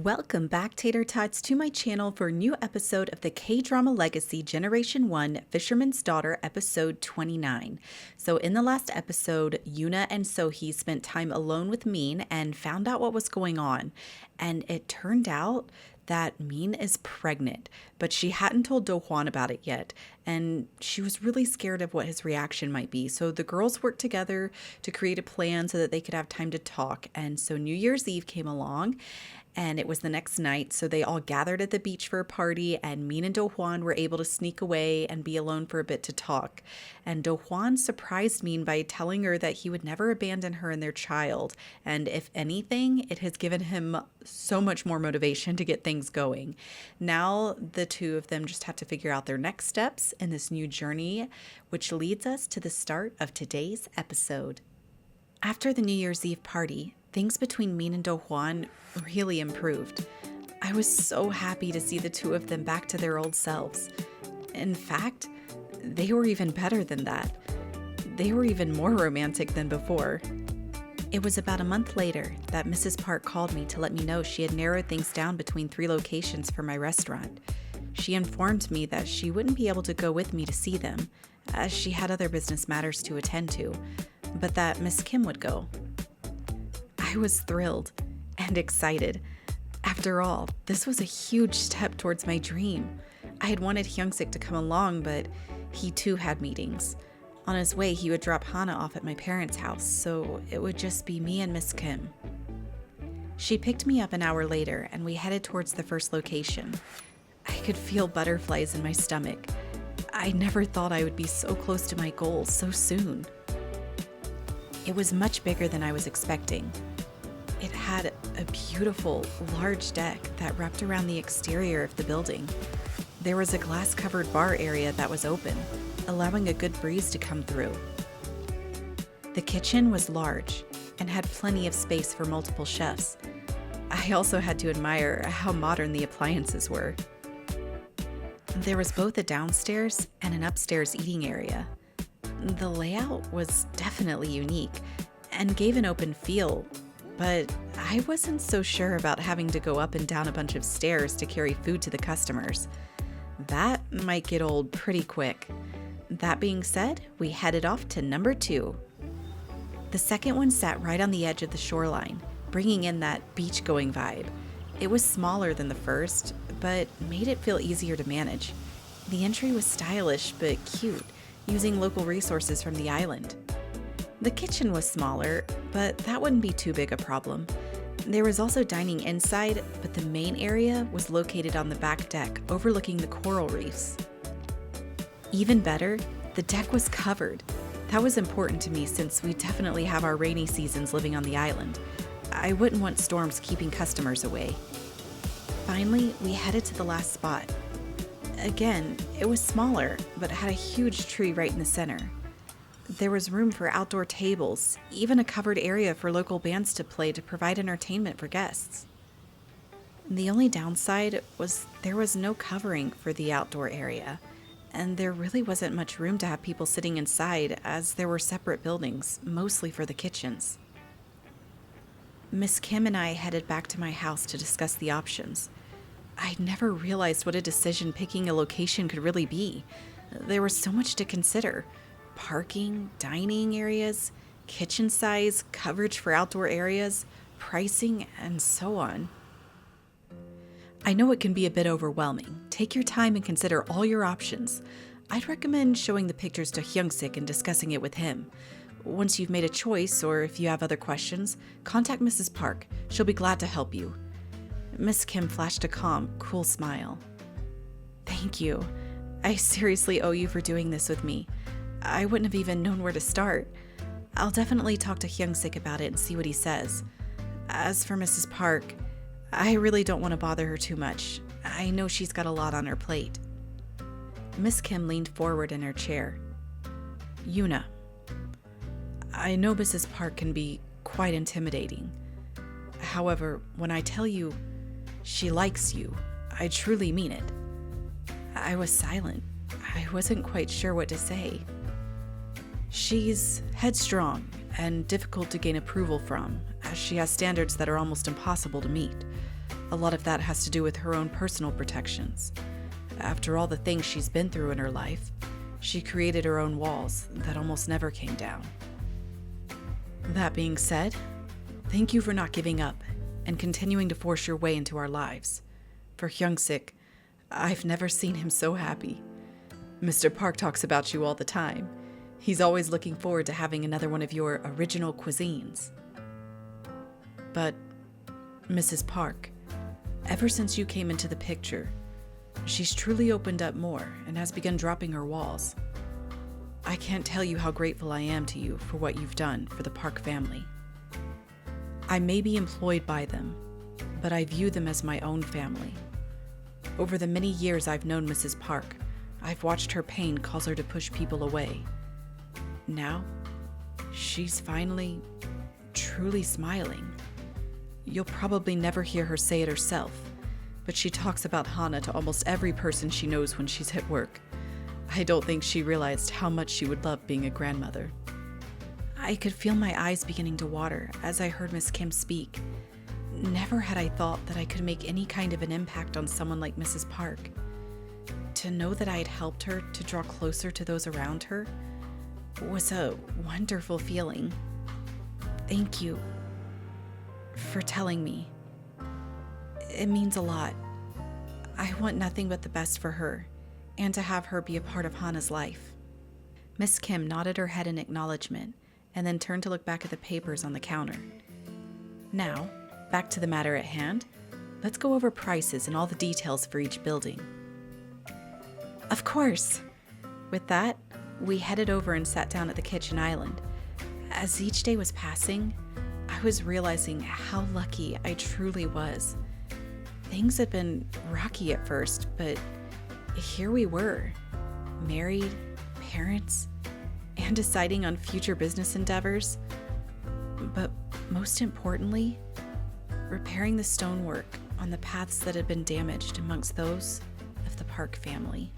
Welcome back, Tater Tots, to my channel for a new episode of the K-Drama Legacy Generation 1 Fisherman's Daughter, episode 29. So in the last episode, Yoonah and Sohee spent time alone with Min and found out what was going on. And it turned out that Min is pregnant, but she hadn't told Do-hwan about it yet, and she was really scared of what his reaction might be. So the girls worked together to create a plan so that they could have time to talk. And so New Year's Eve came along, and it was the next night, so they all gathered at the beach for a party, and Min and Do-hwan were able to sneak away and be alone for a bit to talk. And Do-hwan surprised Min by telling her that he would never abandon her and their child, and if anything, it has given him so much more motivation to get things going. Now the two of them just have to figure out their next steps in this new journey, which leads us to the start of today's episode. After the New Year's Eve party, things between Min and Do-hwan really improved. I was so happy to see the two of them back to their old selves. In fact, they were even better than that. They were even more romantic than before. It was about a month later that Mrs. Park called me to let me know she had narrowed things down between 3 locations for my restaurant. She informed me that she wouldn't be able to go with me to see them, as she had other business matters to attend to, but that Miss Kim would go. I was thrilled and excited. After all, this was a huge step towards my dream. I had wanted Hyungsik to come along, but he too had meetings. On his way, he would drop Hana off at my parents' house, so it would just be me and Miss Kim. She picked me up an hour later, and we headed towards the first location. I could feel butterflies in my stomach. I never thought I would be so close to my goal so soon. It was much bigger than I was expecting. It had a beautiful, large deck that wrapped around the exterior of the building. There was a glass-covered bar area that was open, allowing a good breeze to come through. The kitchen was large and had plenty of space for multiple chefs. I also had to admire how modern the appliances were. There was both a downstairs and an upstairs eating area. The layout was definitely unique and gave an open feel, but I wasn't so sure about having to go up and down a bunch of stairs to carry food to the customers. That might get old pretty quick. That being said, we headed off to number 2. The second one sat right on the edge of the shoreline, bringing in that beach-going vibe. It was smaller than the first, but made it feel easier to manage. The entry was stylish but cute, using local resources from the island. The kitchen was smaller, but that wouldn't be too big a problem. There was also dining inside, but the main area was located on the back deck, overlooking the coral reefs. Even better, the deck was covered. That was important to me since we definitely have our rainy seasons living on the island. I wouldn't want storms keeping customers away. Finally, we headed to the last spot. Again, it was smaller, but had a huge tree right in the center. There was room for outdoor tables, even a covered area for local bands to play to provide entertainment for guests. The only downside was there was no covering for the outdoor area, and there really wasn't much room to have people sitting inside as there were separate buildings, mostly for the kitchens. Miss Kim and I headed back to my house to discuss the options. I never realized what a decision picking a location could really be. There was so much to consider. Parking, dining areas, kitchen size, coverage for outdoor areas, pricing, and so on. I know it can be a bit overwhelming. Take your time and consider all your options. I'd recommend showing the pictures to Hyungsik and discussing it with him. Once you've made a choice, or if you have other questions, contact Mrs. Park. She'll be glad to help you. Miss Kim flashed a calm, cool smile. Thank you. I seriously owe you for doing this with me. I wouldn't have even known where to start. I'll definitely talk to Hyungsik about it and see what he says. As for Mrs. Park, I really don't want to bother her too much. I know she's got a lot on her plate. Miss Kim leaned forward in her chair. Yoonah, I know Mrs. Park can be quite intimidating. However, when I tell you she likes you, I truly mean it. I was silent. I wasn't quite sure what to say. She's headstrong and difficult to gain approval from, as she has standards that are almost impossible to meet. A lot of that has to do with her own personal protections. After all the things she's been through in her life, she created her own walls that almost never came down. That being said, thank you for not giving up and continuing to force your way into our lives. For Hyung-sik, I've never seen him so happy. Mr. Park talks about you all the time. He's always looking forward to having another one of your original cuisines. But, Mrs. Park, ever since you came into the picture, she's truly opened up more and has begun dropping her walls. I can't tell you how grateful I am to you for what you've done for the Park family. I may be employed by them, but I view them as my own family. Over the many years I've known Mrs. Park, I've watched her pain cause her to push people away. Now, she's finally, truly smiling. You'll probably never hear her say it herself, but she talks about Hana to almost every person she knows when she's at work. I don't think she realized how much she would love being a grandmother. I could feel my eyes beginning to water as I heard Miss Kim speak. Never had I thought that I could make any kind of an impact on someone like Mrs. Park. To know that I had helped her to draw closer to those around her was a wonderful feeling. Thank you for telling me. It means a lot. I want nothing but the best for her, and to have her be a part of Hana's life. Miss Kim nodded her head in acknowledgement, and then turned to look back at the papers on the counter. Now, back to the matter at hand. Let's go over prices and all the details for each building. Of course. With that, we headed over and sat down at the kitchen island. As each day was passing, I was realizing how lucky I truly was. Things had been rocky at first, but here we were, married, parents, and deciding on future business endeavors. But most importantly, repairing the stonework on the paths that had been damaged amongst those of the Park family.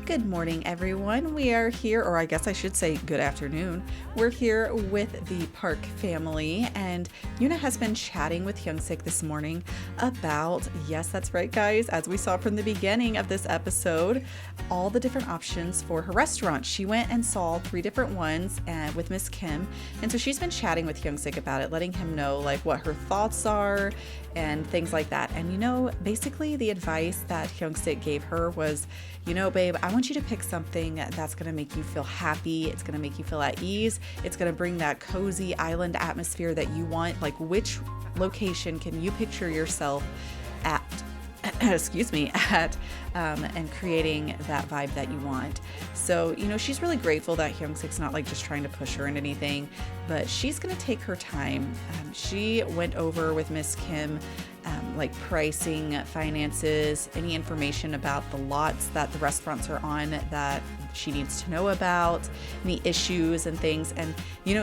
Good morning, everyone. We are here, or I guess I should say good afternoon. We're here with the Park family, and Yoonah has been chatting with Hyung-sik this morning about, yes, that's right, guys, as we saw from the beginning of this episode, all the different options for her restaurant. She went and saw 3 different ones with Miss Kim, and so she's been chatting with Hyung-sik about it, letting him know like what her thoughts are and things like that. And basically the advice that Hyung-sik gave her was, babe, I want you to pick something that's going to make you feel happy. It's going to make you feel at ease. It's going to bring that cozy island atmosphere that you want. Like, which location can you picture yourself at? And creating that vibe that you want. So, she's really grateful that Hyung-sik's not like just trying to push her into anything, but she's going to take her time. She went over with Miss Kim, like pricing, finances, any information about the lots that the restaurants are on that she needs to know about, any issues and things. And,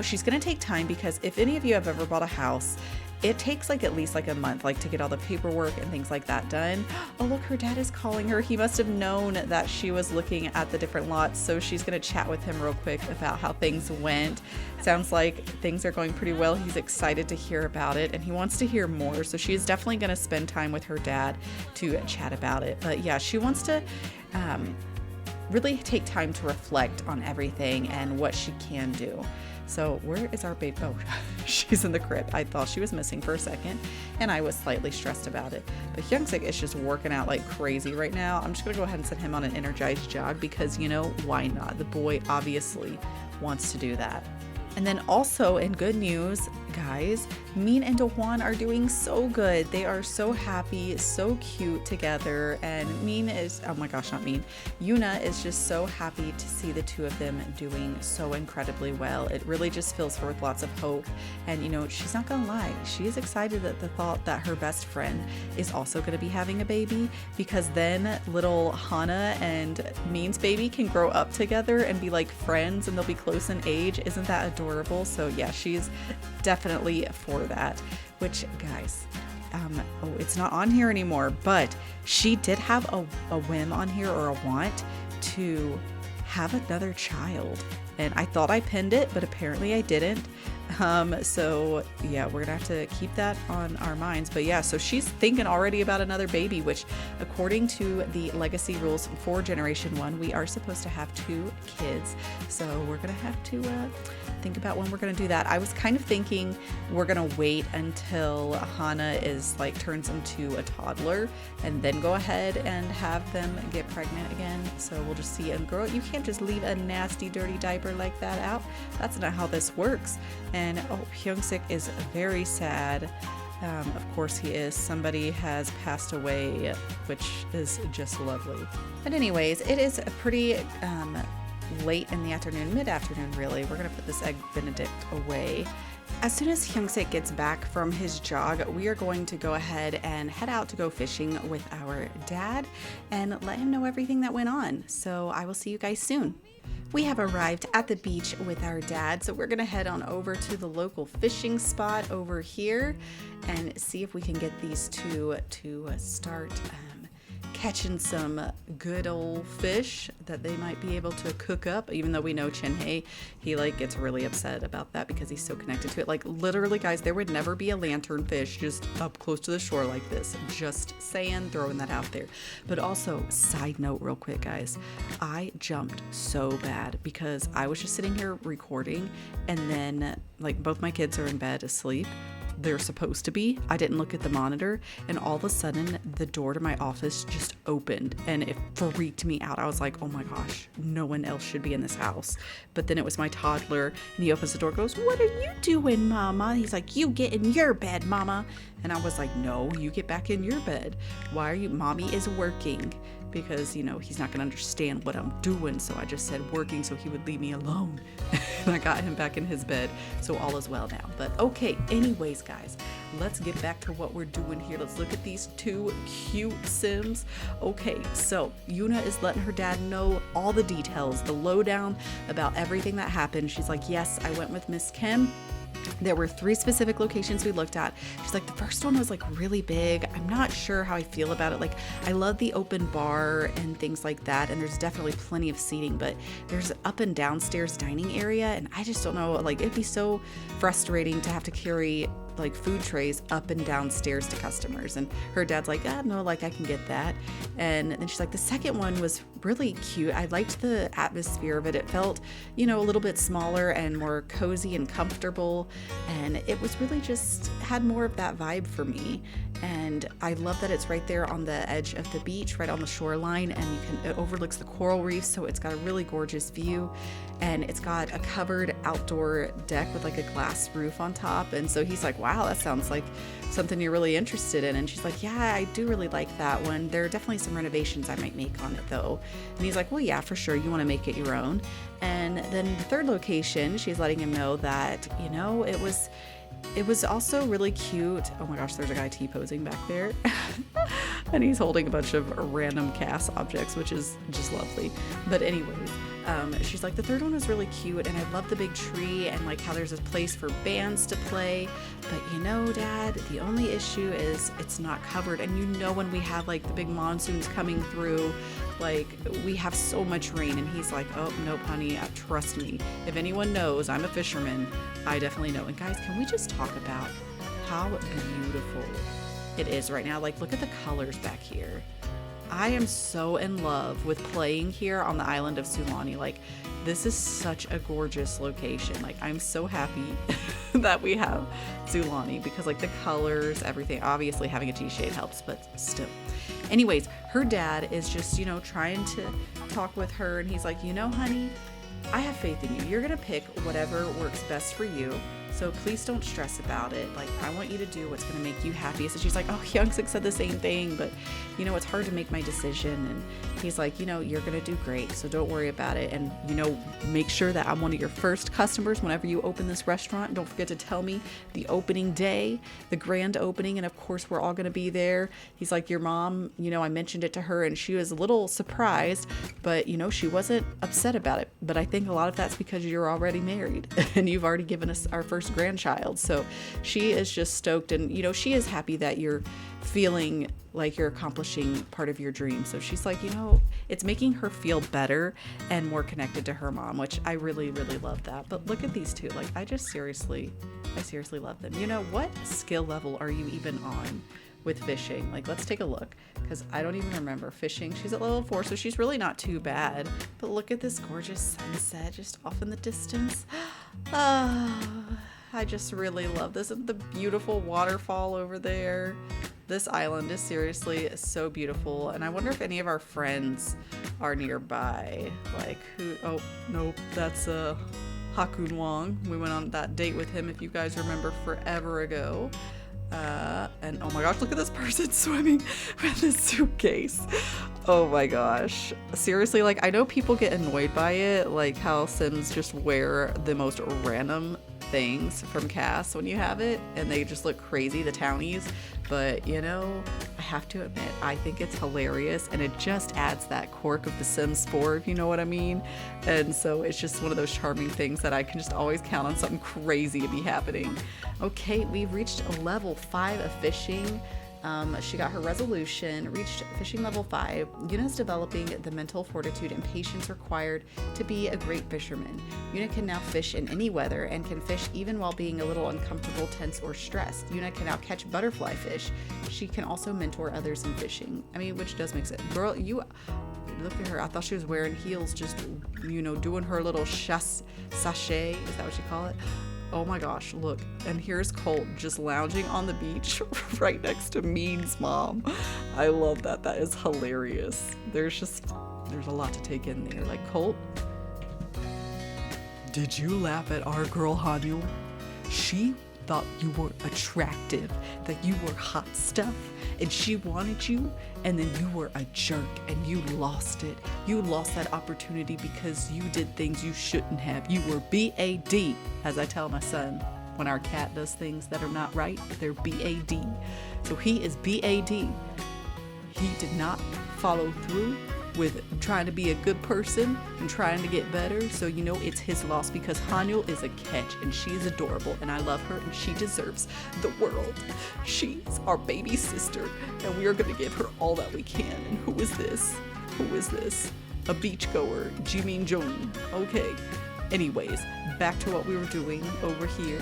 she's going to take time because if any of you have ever bought a house, it takes at least a month, to get all the paperwork and things like that done. Oh, look, her dad is calling her. He must have known that she was looking at the different lots. So she's going to chat with him real quick about how things went. Sounds like things are going pretty well. He's excited to hear about it and he wants to hear more. So she is definitely going to spend time with her dad to chat about it. But yeah, she wants to really take time to reflect on everything and what she can do. So where is our babe? Oh, she's in the crib. I thought she was missing for a second and I was slightly stressed about it. But Hyung-sik is just working out like crazy right now. I'm just going to go ahead and send him on an energized jog because, why not? The boy obviously wants to do that. And then also in good news, guys, Min and Do-hwan are doing so good. They are so happy, so cute together. And Min is, oh my gosh, not Min. Yoonah is just so happy to see the two of them doing so incredibly well. It really just fills her with lots of hope. And she's not gonna lie, she is excited at the thought that her best friend is also gonna be having a baby, because then little Hana and Min's baby can grow up together and be like friends and they'll be close in age. Isn't that adorable? So yeah, she's definitely for that. Which, guys, it's not on here anymore, but she did have a whim on here, or a want to have another child. And I thought I pinned it, but apparently I didn't. So yeah, we're gonna have to keep that on our minds. But yeah, so she's thinking already about another baby, which according to the legacy rules for Generation 1, we are supposed to have 2 kids. So we're gonna have to think about when we're gonna do that. I was kind of thinking we're gonna wait until Hannah is like turns into a toddler and then go ahead and have them get pregnant again. So we'll just see. And girl, you can't just leave a nasty dirty diaper like that out. That's not how this works. And oh, Hyung-sik is very sad. Of course he is. Somebody has passed away, which is just lovely. But anyways, it is a pretty late in the afternoon, mid-afternoon really. We're gonna put this egg benedict away. As soon as Hyung-sik gets back from his jog, we are going to go ahead and head out to go fishing with our dad and let him know everything that went on. So I will see you guys soon. We have arrived at the beach with our dad, so we're gonna head on over to the local fishing spot over here and see if we can get these two to start catching some good old fish that they might be able to cook up, even though we know Chin-hae, he like gets really upset about that because he's so connected to it. Like literally guys, there would never be a lanternfish just up close to the shore like this. Just saying, throwing that out there. But also, side note real quick guys, I jumped so bad because I was just sitting here recording and then like both my kids are in bed asleep. They're supposed to be. I didn't look at the monitor and all of a sudden the door to my office just opened and it freaked me out. I was like, oh my gosh, no one else should be in this house. But then it was my toddler and he opens the door, goes, what are you doing, mama? He's like, you get in your bed, mama. And I was like, no, you get back in your bed. Why are you? Mommy is working. Because, you know, he's not going to understand what I'm doing. So I just said working so he would leave me alone. And I got him back in his bed. So all is well now. But okay, anyways, guys, let's get back to what we're doing here. Let's look at these 2 cute Sims. Okay, so Yoonah is letting her dad know all the details, the lowdown about everything that happened. She's like, yes, I went with Miss Kim. There were 3 specific locations we looked at. She's like, the first one was like really big. I'm not sure how I feel about it. Like, I love the open bar and things like that. And there's definitely plenty of seating, but there's up and downstairs dining area. And I just don't know, like, it'd be so frustrating to have to carry like food trays up and downstairs to customers. And her dad's like, no, like I can get that. And then she's like, the second one was really cute. I liked the atmosphere of it. It felt, you know, a little bit smaller and more cozy and comfortable. And it was really just had more of that vibe for me. And I love that it's right there on the edge of the beach, right on the shoreline, and it overlooks the coral reef, so it's got a really gorgeous view. And it's got a covered outdoor deck with like a glass roof on top. And so he's like, wow, that sounds like something you're really interested in. And she's like, yeah, I do really like that one. There are definitely some renovations I might make on it though. And he's like, well, yeah, for sure. You want to make it your own. And then the third location, she's letting him know that, you know, it was also really cute. Oh my gosh, there's a guy T-posing back there. And he's holding a bunch of random cast objects, which is just lovely. But anyways, she's like, the third one was really cute and I love the big tree and like how there's a place for bands to play. But you know, Dad, the only issue is it's not covered. And you know, when we have like the big monsoons coming through, like we have so much rain. And he's like, oh, nope, honey, trust me. If anyone knows I'm a fisherman, I definitely know. And guys, can we just talk about how beautiful it is right now? Like, look at the colors back here. I am so in love with playing here on the island of Sulani. Like, this is such a gorgeous location. Like, I'm so happy that we have Sulani because like the colors, everything, obviously having a T-shade helps, but still. Anyways, her dad is just, you know, trying to talk with her and he's like, you know, honey, I have faith in you. You're going to pick whatever works best for you. So please don't stress about it. Like, I want you to do what's going to make you happy. So she's like, oh, Hyung-sik said the same thing, but you know, it's hard to make my decision. And he's like, you know, you're going to do great. So don't worry about it. And, you know, make sure that I'm one of your first customers whenever you open this restaurant. Don't forget to tell me the opening day, the grand opening. And of course, we're all going to be there. He's like, your mom, you know, I mentioned it to her and she was a little surprised, but you know, she wasn't upset about it. But I think a lot of that's because you're already married and you've already given us our first first grandchild. So she is just stoked, and you know, she is happy that you're feeling like you're accomplishing part of your dream. So she's like, you know, it's making her feel better and more connected to her mom, which I really, really love that. But look at these two. Like, I seriously love them. You know, what skill level are you even on with fishing? Like, let's take a look, because I don't even remember fishing. She's at level 4, so she's really not too bad. But look at this gorgeous sunset just off in the distance. I just really love this. And the beautiful waterfall over there. This island is seriously so beautiful, and I wonder if any of our friends are nearby. Like, who? Oh, nope, that's Hakun Wong. We went on that date with him, if you guys remember, forever ago. And oh my gosh, look at this person swimming with this suitcase. Oh my gosh. Seriously, like, I know people get annoyed by it, like how Sims just wear the most random things from cast when you have it, and they just look crazy, the townies. But you know, I have to admit, I think it's hilarious, and it just adds that quirk of the Sims 4, if you know what I mean. And so it's just one of those charming things that I can just always count on something crazy to be happening. Okay, we've reached level 5 of fishing. She got her resolution, reached fishing level 5. Yoonah's developing the mental fortitude and patience required to be a great fisherman. Yoonah can now fish in any weather and can fish even while being a little uncomfortable, tense, or stressed. Yoonah can now catch butterfly fish. She can also mentor others in fishing. I mean, which does make sense. Girl, you look at her. I thought she was wearing heels, just, you know, doing her little sachet. Is that what you call it? Oh my gosh, look. And here's Colt just lounging on the beach right next to Mean's mom. I love that. That is hilarious. There's a lot to take in there. Like, Colt, did you laugh at our girl Hanyu? She thought you were attractive, that you were hot stuff, and she wanted you, and then you were a jerk and you lost it. You lost that opportunity because you did things you shouldn't have. You were BAD, as I tell my son. When our cat does things that are not right, they're BAD. So he is BAD. He did not follow through with trying to be a good person and trying to get better. So, you know, it's his loss, because Hanyu is a catch and she's adorable and I love her and she deserves the world. She's our baby sister and we are going to give her all that we can. And who is this? Who is this? A beachgoer, Jimin Jung. Okay. Anyways, back to what we were doing over here.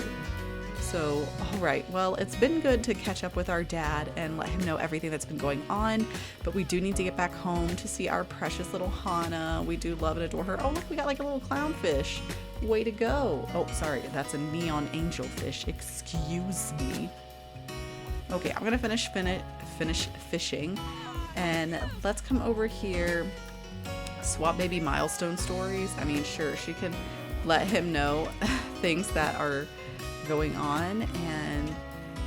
So, all right, well, it's been good to catch up with our dad and let him know everything that's been going on, but we do need to get back home to see our precious little Hana. We do love and adore her. Oh, look, we got like a little clownfish. Way to go. Oh, sorry, that's a neon angelfish. Excuse me. Okay, I'm gonna finish fishing, and let's come over here. Swap baby milestone stories. I mean, sure, she can let him know things that are going on, and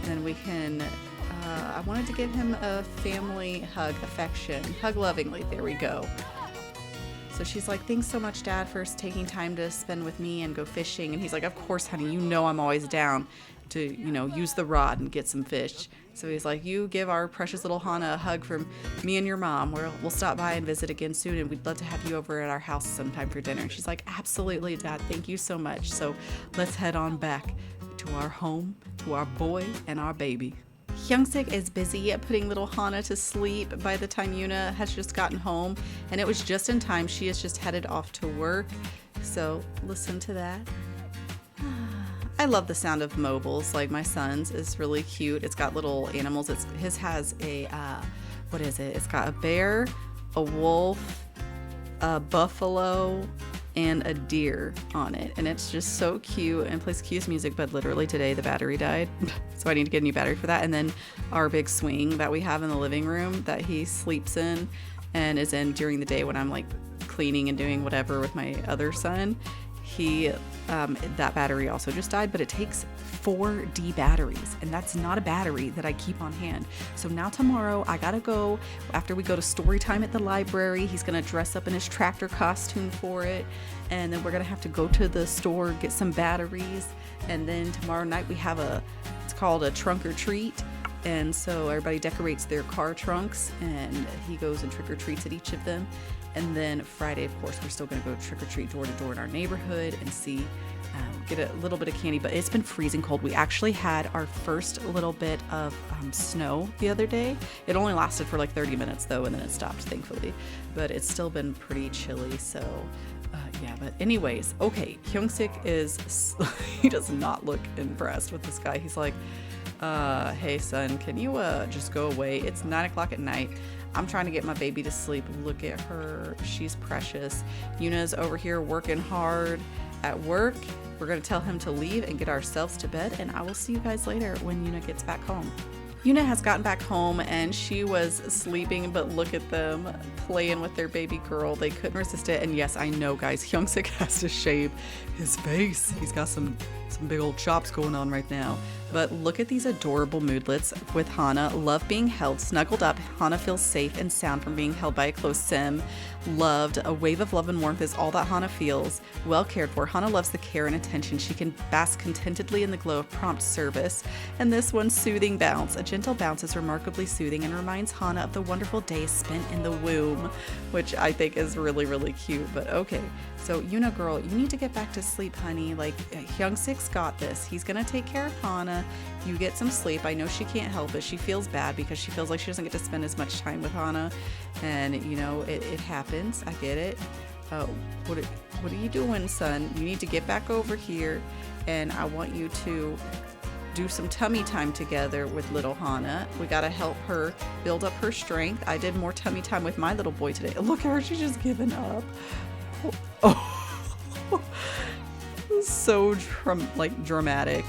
then we can I wanted to give him a family hug, affection, hug lovingly. There we go. So she's like, thanks so much, Dad, for taking time to spend with me and go fishing. And he's like, of course, honey, you know I'm always down to, you know, use the rod and get some fish. So he's like, you give our precious little Hana a hug from me and your mom. We'll stop by and visit again soon, and we'd love to have you over at our house sometime for dinner. And she's like, absolutely, Dad, thank you so much. So let's head on back to our home, to our boy and our baby. Hyungsik is busy putting little Hana to sleep by the time Yoonah has just gotten home, and it was just in time. She is just headed off to work. So listen to that. I love the sound of mobiles. Like my son's is really cute. It's got little animals. His has a what is it? It's got a bear, a wolf, a buffalo, and a deer on it, and it's just so cute and plays cutest music. But literally today the battery died, so I need to get a new battery for that. And then our big swing that we have in the living room that he sleeps in and is in during the day when I'm like cleaning and doing whatever with my other son, that battery also just died. But it takes 4D batteries, and that's not a battery that I keep on hand. So now tomorrow I gotta go, after we go to story time at the library. He's gonna dress up in his tractor costume for it, and then we're gonna have to go to the store, get some batteries, and then tomorrow night we have it's called a trunk or treat. And so everybody decorates their car trunks, and he goes and trick-or-treats at each of them. And then Friday, of course, we're still going to go trick-or-treat door to door in our neighborhood and see get a little bit of candy, but it's been freezing cold. We actually had our first little bit of snow the other day. It only lasted for like 30 minutes though, and then it stopped, thankfully. But it's still been pretty chilly, so yeah. But anyways, okay, Hyungsik he does not look impressed with this guy. He's like, hey son, can you just go away? It's 9 o'clock at night. I'm trying to get my baby to sleep. Look at her. She's precious. Yoonah's over here working hard at work. We're going to tell him to leave and get ourselves to bed, and I will see you guys later when Yoonah gets back home. Yoonah has gotten back home and she was sleeping, but look at them playing with their baby girl. They couldn't resist it. And yes, I know, guys, Hyungsik has to shave his face. He's got some big old chops going on right now. But look at these adorable moodlets with Hana. Love being held, snuggled up. Hana feels safe and sound from being held by a close sim. Loved. A wave of love and warmth is all that Hana feels. Well cared for. Hana loves the care and attention. She can bask contentedly in the glow of prompt service. And this one, soothing bounce. A gentle bounce is remarkably soothing and reminds Hana of the wonderful days spent in the womb, which I think is really, really cute. But okay, so Yoonah girl, you need to get back to sleep, honey. Like, Hyungsik's got this. He's gonna take care of Hana. You get some sleep. I know she can't help it. She feels bad because she feels like she doesn't get to spend as much time with Hana, and you know it happens. I get it. What are you doing, son? You need to get back over here, and I want you to do some tummy time together with little Hana. We gotta help her build up her strength. I did more tummy time with my little boy today. Look at her, she's just giving up. Oh, so dramatic.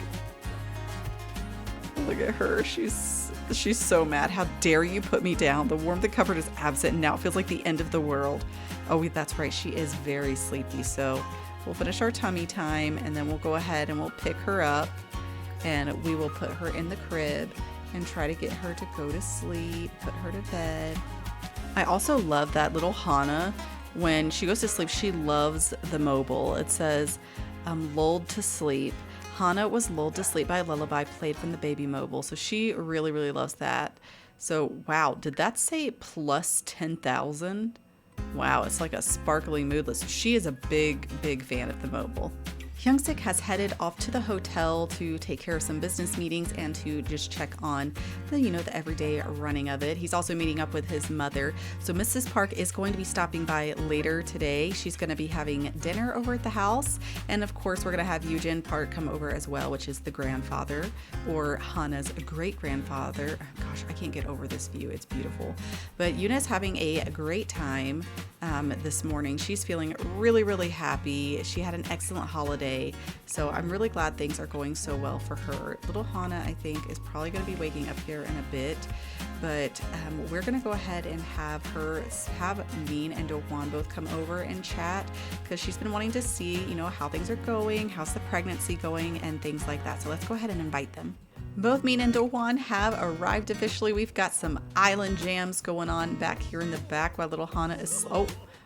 Look at her, she's so mad. How dare you put me down? The warmth that covered is absent, and now it feels like the end of the world. Oh, that's right, she is very sleepy. So we'll finish our tummy time, and then we'll go ahead and we'll pick her up, and we will put her in the crib and try to get her to go to sleep, put her to bed. I also love that little Hana, when she goes to sleep, she loves the mobile. It says, lulled to sleep. Hana was lulled to sleep by a lullaby played from the baby mobile. So she really, really loves that. So, wow, did that say plus 10,000? Wow, it's like a sparkling moodlet. So she is a big, big fan of the mobile. Hyungsik has headed off to the hotel to take care of some business meetings and to just check on the everyday running of it. He's also meeting up with his mother. So Mrs. Park is going to be stopping by later today. She's going to be having dinner over at the house. And of course, we're going to have Yoojin Park come over as well, which is the grandfather, or Hana's great-grandfather. Gosh, I can't get over this view. It's beautiful. But Yoonah's having a great time this morning. She's feeling really, really happy. She had an excellent holiday. So I'm really glad things are going so well for her. Little Hana, I think, is probably going to be waking up here in a bit, but we're going to go ahead and have Min and Do-hwan both come over and chat, because she's been wanting to see, how things are going, how's the pregnancy going, and things like that. So let's go ahead and invite them. Both Min and Do-hwan have arrived officially. We've got some island jams going on back here in the back while little Hana is...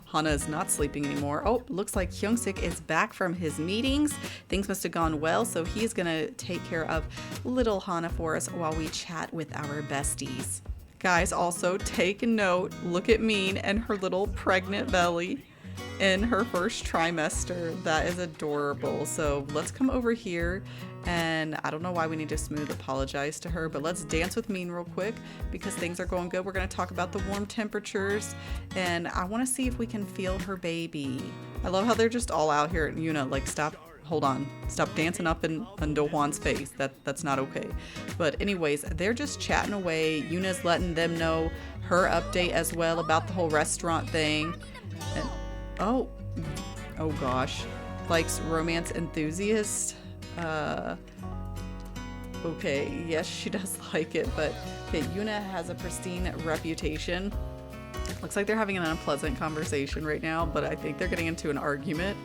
Hana is not sleeping anymore. Oh, looks like Hyungsik is back from his meetings. Things must have gone well, so he's gonna take care of little Hana for us while we chat with our besties. Guys, also take note, look at Min and her little pregnant belly in her first trimester. That is adorable. So let's come over here, and I don't know why we need to smooth apologize to her, but let's dance with Min real quick because things are going good. We're going to talk about the warm temperatures, and I want to see if we can feel her baby. I love how they're just all out here. Yoonah, like, stop dancing up in Do-hwan's face. That's not okay. But anyways, they're just chatting away. Yoonah's letting them know her update as well about the whole restaurant thing. And oh gosh, likes romance enthusiast. Okay, yes, she does like it, but okay, Yoonah has a pristine reputation. Looks like they're having an unpleasant conversation right now, but I think they're getting into an argument,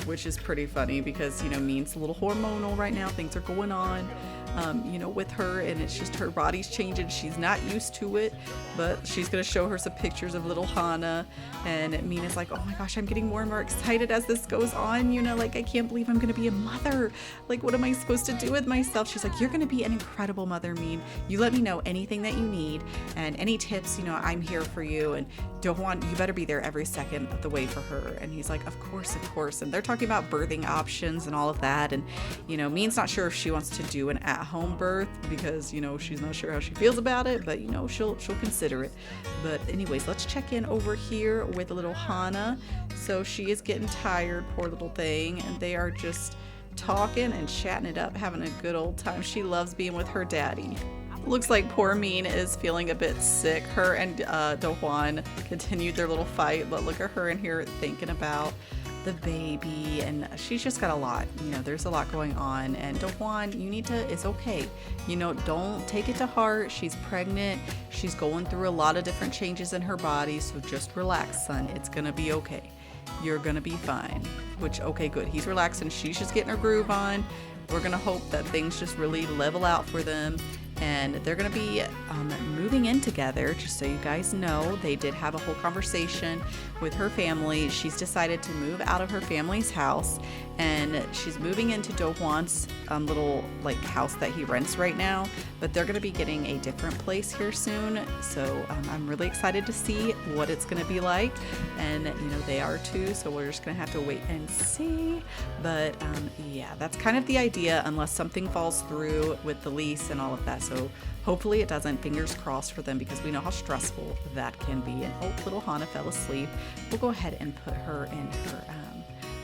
which is pretty funny because, Min's a little hormonal right now. Things are going on, with her, and it's just her body's changing. She's not used to it, but she's going to show her some pictures of little Hana, and Min is like, oh my gosh, I'm getting more and more excited as this goes on. Like, I can't believe I'm going to be a mother. Like, what am I supposed to do with myself? She's like, you're going to be an incredible mother, Min. You let me know anything that you need, and any tips, I'm here for you, and Do-hwan, you better be there every second of the way for her. And he's like, of course, of course. And they're talking about birthing options and all of that. And, you know, Min's not sure if she wants to do an at-home birth because, you know, she's not sure how she feels about it, but, you know, she'll consider it. But anyways, let's check in over here with little Hana. So she is getting tired, poor little thing. And they are just talking and chatting it up, having a good old time. She loves being with her daddy. Looks like poor Min is feeling a bit sick. Her and Do-hwan continued their little fight, but look at her in here thinking about the baby, and she's just got a lot. You know, there's a lot going on, and Do-hwan, you need to, it's okay. You know, don't take it to heart. She's pregnant. She's going through a lot of different changes in her body, so just relax, son. It's gonna be okay. You're gonna be fine. Which, okay, good. He's relaxing. She's just getting her groove on. We're gonna hope that things just really level out for them. And they're going to be moving in together, just so you guys know. They did have a whole conversation with her family. She's decided to move out of her family's house, and she's moving into Do-hwan's little like house that he rents right now. But they're going to be getting a different place here soon, so I'm really excited to see what it's going to be like. And you know, they are too, so we're just going to have to wait and see. But yeah, that's kind of the idea, unless something falls through with the lease and all of that. So hopefully it doesn't. Fingers crossed for them, because we know how stressful that can be. And oh, little Hana fell asleep. We'll go ahead and put her in her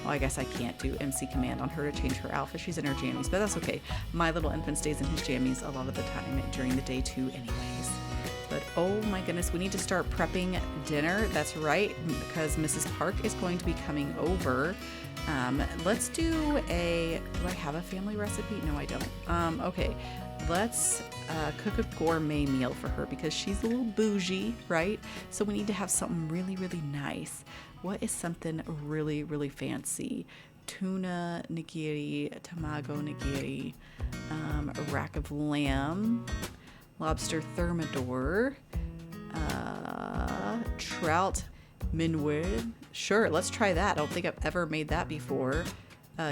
well, I guess I can't do MC command on her to change her outfit. She's in her jammies, but that's okay. My little infant stays in his jammies a lot of the time during the day too anyways. But oh my goodness, we need to start prepping dinner. That's right, because Mrs. Park is going to be coming over. Let's do do I have a family recipe? No, I don't. Okay, let's cook a gourmet meal for her, because she's a little bougie, right? So we need to have something really, really nice. What is something really, really fancy? Tuna nigiri, tamago nigiri, a rack of lamb, lobster thermidor, trout minwid. Sure, let's try that. I don't think I've ever made that before.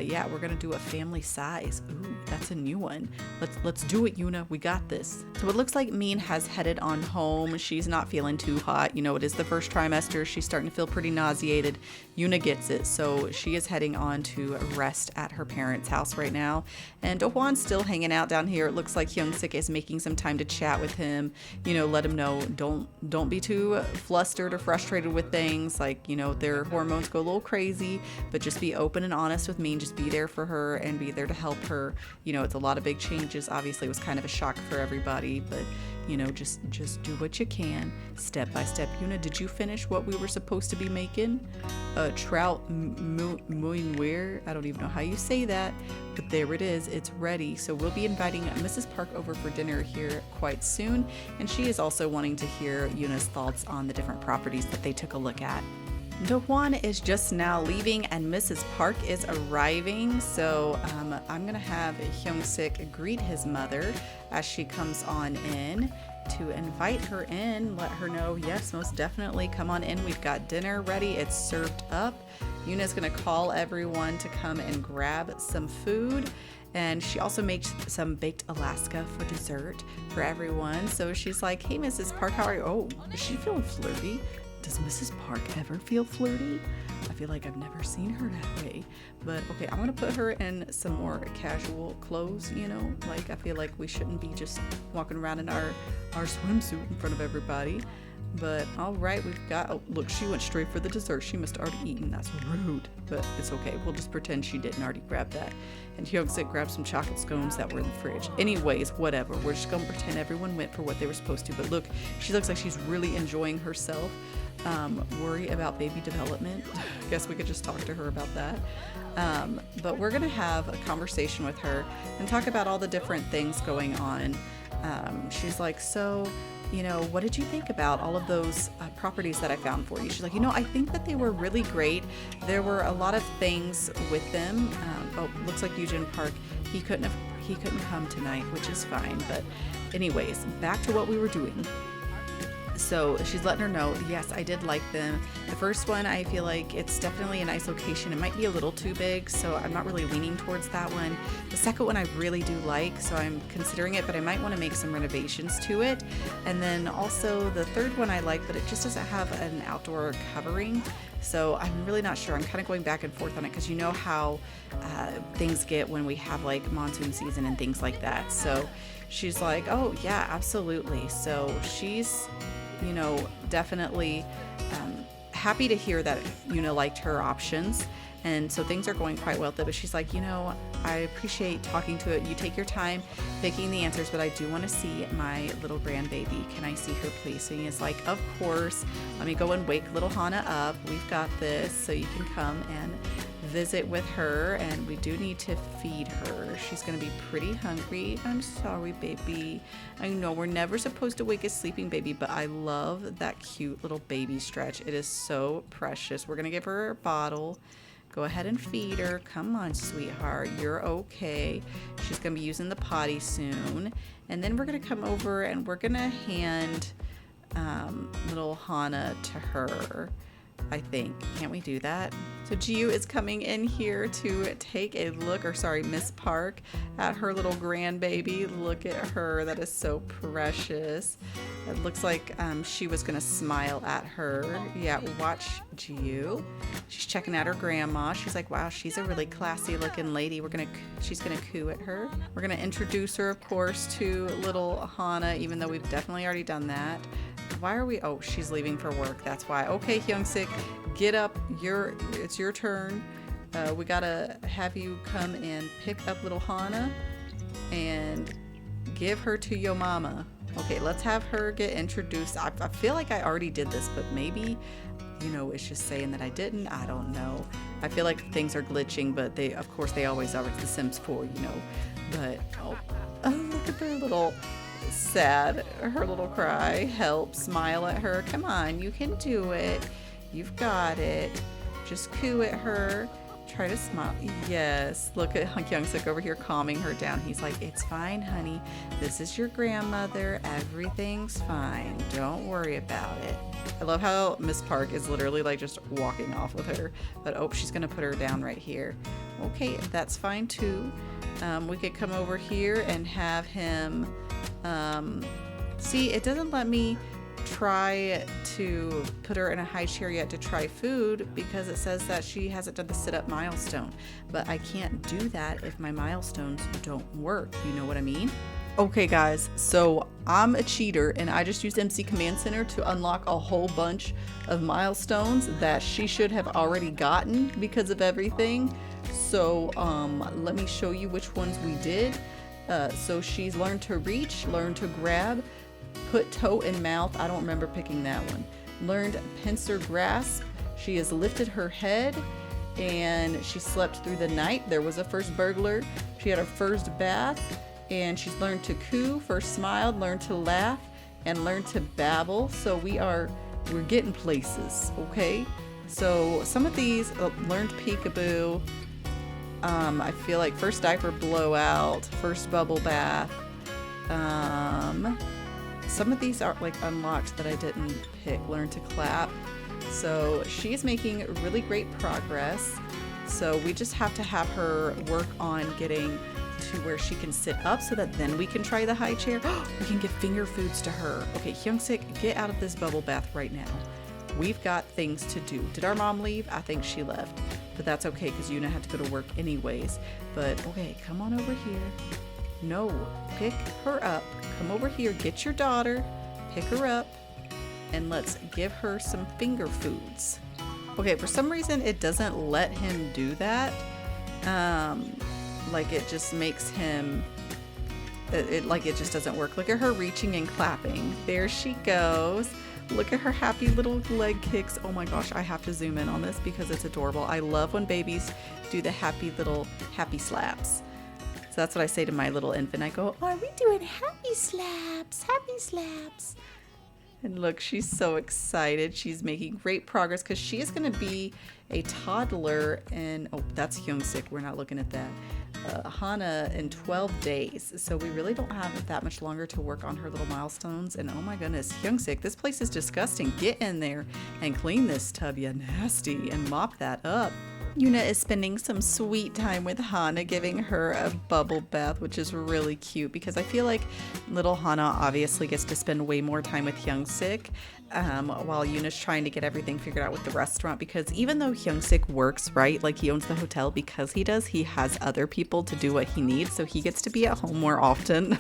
Yeah, we're gonna do a family size. Ooh, that's a new one. Let's do it, Yoonah. We got this. So it looks like Min has headed on home. She's not feeling too hot. You know, it is the first trimester. She's starting to feel pretty nauseated. Yoonah gets it, so she is heading on to rest at her parents' house right now. And Do-hwan's still hanging out down here. It looks like Hyung-sik is making some time to chat with him. You know, let him know don't be too flustered or frustrated with things. Like, you know, their hormones go a little crazy, but just be open and honest with me. Just be there for her and be there to help her. You know, it's a lot of big changes. Obviously, it was kind of a shock for everybody, but you know, just do what you can, step by step. Yoonah, did you finish what we were supposed to be making? Trout muinweir. I don't even know how you say that, but there it is. It's ready. So we'll be inviting Mrs. Park over for dinner here quite soon, and she is also wanting to hear Yoonah's thoughts on the different properties that they took a look at. Do-hwan is just now leaving and Mrs. Park is arriving, so I'm gonna have Hyung-sik greet his mother as she comes on in to invite her in, let her know, yes, most definitely, come on in. We've got dinner ready. It's served up. Yoonah's gonna call everyone to come and grab some food. And she also makes some baked Alaska for dessert for everyone. So she's like, hey, Mrs. Park, how are you? Oh, is she feeling flirty? Does Mrs. Park ever feel flirty? I feel like I've never seen her that way. But okay, I'm gonna put her in some more casual clothes, you know? Like, I feel like we shouldn't be just walking around in our swimsuit in front of everybody. But all right, we've got, oh, look, she went straight for the dessert. She must have already eaten. That's rude, but it's okay. We'll just pretend she didn't already grab that. And Hyung-sik grabbed some chocolate scones that were in the fridge. Anyways, whatever. We're just gonna pretend everyone went for what they were supposed to. But look, she looks like she's really enjoying herself. Worry about baby development. Guess we could just talk to her about that. But we're gonna have a conversation with her and talk about all the different things going on. She's like, so, you know, what did you think about all of those properties that I found for you? She's like, you know, I think that they were really great. There were a lot of things with them. Oh, looks like Eugene Park, he couldn't come tonight, which is fine. But anyways, back to what we were doing. So she's letting her know, yes, I did like them. The first one, I feel like it's definitely a nice location. It might be a little too big, so I'm not really leaning towards that one. The second one I really do like, so I'm considering it, but I might want to make some renovations to it. And then also the third one I like, but it just doesn't have an outdoor covering. So I'm really not sure. I'm kind of going back and forth on it because you know how things get when we have like monsoon season and things like that. So she's like, oh yeah, absolutely. So she's, you know, definitely happy to hear that Yoonah liked her options. And so things are going quite well, though. But she's like, you know, I appreciate talking to it. You take your time picking the answers, but I do want to see my little grandbaby. Can I see her, please? So he's like, of course. Let me go and wake little Hannah up. We've got this, so you can come and visit with her. And we do need to feed her. She's going to be pretty hungry. I'm sorry, baby. I know we're never supposed to wake a sleeping baby, but I love that cute little baby stretch. It is so precious. We're going to give her a bottle. Go ahead and feed her. Come on, sweetheart. You're okay. She's going to be using the potty soon. And then we're going to come over and we're going to hand little Hannah to her, I think. Can't we do that? So Jiu is coming in here to take a look, or sorry, Miss Park, at her little grandbaby. Look at her. That is so precious. It looks like she was going to smile at her. Yeah, watch Jiu. She's checking out her grandma. She's like, wow, she's a really classy looking lady. She's going to coo at her. We're going to introduce her, of course, to little Hannah, even though we've definitely already done that. Why are we? Oh, she's leaving for work. That's why. Okay, Hyungsik, get up. It's your turn. We gotta have you come and pick up little Hannah and give her to your mama. Okay, let's have her get introduced. I feel like I already did this, but maybe, you know, it's just saying that I didn't. I don't know. I feel like things are glitching, but of course they always are. It's The Sims 4, you know. But oh, look at her little sad, her little cry. Help, smile at her. Come on, you can do it. You've got it. Just coo at her. Try to smile. Yes, look at Hyungsik over here calming her down. He's like, it's fine, honey. This is your grandmother. Everything's fine. Don't worry about it. I love how Miss Park is literally like just walking off with her. But oh, she's gonna put her down right here. Okay, that's fine too. We could come over here and have him see, it doesn't let me try to put her in a high chair yet to try food because it says that she hasn't done the sit-up milestone, but I can't do that if my milestones don't work. You know what I mean? Okay guys, so I'm a cheater and I just used MC Command Center to unlock a whole bunch of milestones that she should have already gotten because of everything. So let me show you which ones we did. So she's learned to reach, learned to grab, put toe in mouth. I don't remember picking that one. Learned pincer grasp. She has lifted her head and she slept through the night. There was a first burglar. She had her first bath and she's learned to coo, first smiled, learned to laugh, and learned to babble. So we're getting places, okay? So some of these, learned peekaboo. I feel like first diaper blowout, first bubble bath. Some of these are like unlocked that I didn't pick. Learn to clap. So she's making really great progress. So we just have to have her work on getting to where she can sit up so that then we can try the high chair. We can give finger foods to her. Okay, Hyungsik, get out of this bubble bath right now. We've got things to do. Did our mom leave? I think she left. But that's okay because Yoonah had to go to work anyways. But okay, come on over here. No, pick her up. Come over here, get your daughter, pick her up, and let's give her some finger foods. Okay, for some reason it doesn't let him do that. Like it just makes him, it just doesn't work. Look at her reaching and clapping. There she goes. Look at her happy little leg kicks. Oh my gosh, I have to zoom in on this because it's adorable. I love when babies do the happy slaps. So that's what I say to my little infant. I go, are we doing happy slaps? Happy slaps. And look, she's so excited. She's making great progress because she is going to be a toddler. And oh, that's Hyungsik. We're not looking at that. Hana in 12 days. So we really don't have that much longer to work on her little milestones. And oh my goodness, Hyungsik, this place is disgusting. Get in there and clean this tub, you nasty, and mop that up. Yoonah is spending some sweet time with Hana, giving her a bubble bath, which is really cute because I feel like little Hana obviously gets to spend way more time with Hyungsik while Yoonah's trying to get everything figured out with the restaurant, because even though Hyungsik works, right, like he owns the hotel, because he does, he has other people to do what he needs, so he gets to be at home more often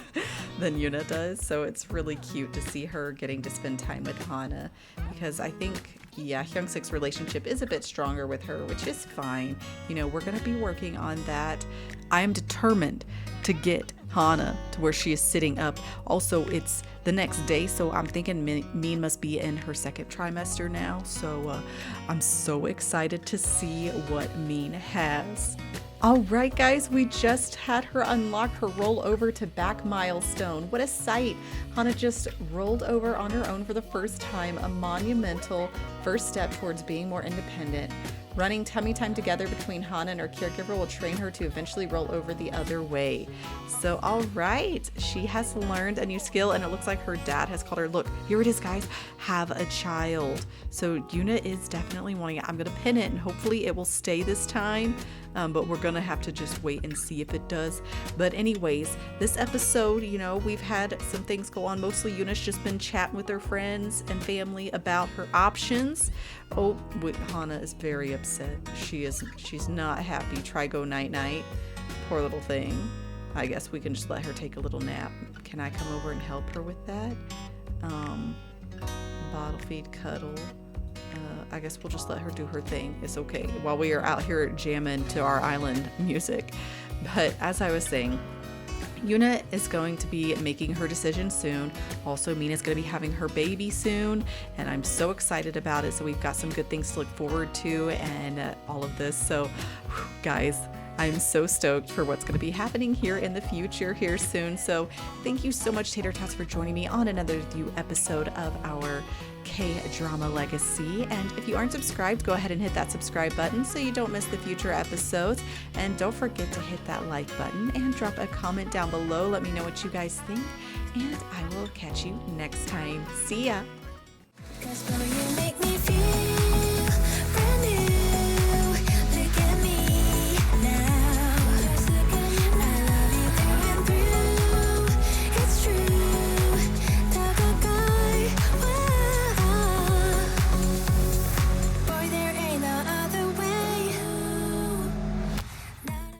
than Yoonah does. So it's really cute to see her getting to spend time with Hana, because I think, yeah, Hyungsik's relationship is a bit stronger with her, which is fine. You know, we're going to be working on that. I am determined to get Hana to where she is sitting up. Also, it's the next day, so I'm thinking Min must be in her second trimester now. So I'm so excited to see what Min has. All right, guys, we just had her unlock her roll over to back milestone. What a sight. Hana just rolled over on her own for the first time, a monumental first step towards being more independent. Running tummy time together between Hana and her caregiver will train her to eventually roll over the other way. So, all right, she has learned a new skill, and it looks like her dad has called her. Look, here it is, guys. Have a child. So Yoonah is definitely wanting it. I'm going to pin it, and hopefully it will stay this time. But we're going to have to just wait and see if it does. But anyways, this episode, you know, we've had some things go on. Mostly Yoonah's just been chatting with her friends and family about her options. Oh, Hana is very upset. She's not happy. Try go night night. Poor little thing. I guess we can just let her take a little nap. Can I come over and help her with that? Bottle feed, cuddle. I guess we'll just let her do her thing. It's okay while we are out here jamming to our island music. But as I was saying, Yoonah is going to be making her decision soon. Also, Mina's going to be having her baby soon, and I'm so excited about it. So we've got some good things to look forward to and all of this. So, guys, I'm so stoked for what's going to be happening here in the future here soon. So thank you so much, Tater Tots, for joining me on another new episode of our K-Drama Legacy. And if you aren't subscribed, go ahead and hit that subscribe button so you don't miss the future episodes. And don't forget to hit that like button and drop a comment down below. Let me know what you guys think, and I will catch you next time. See ya! 'Cause girl, you make me feel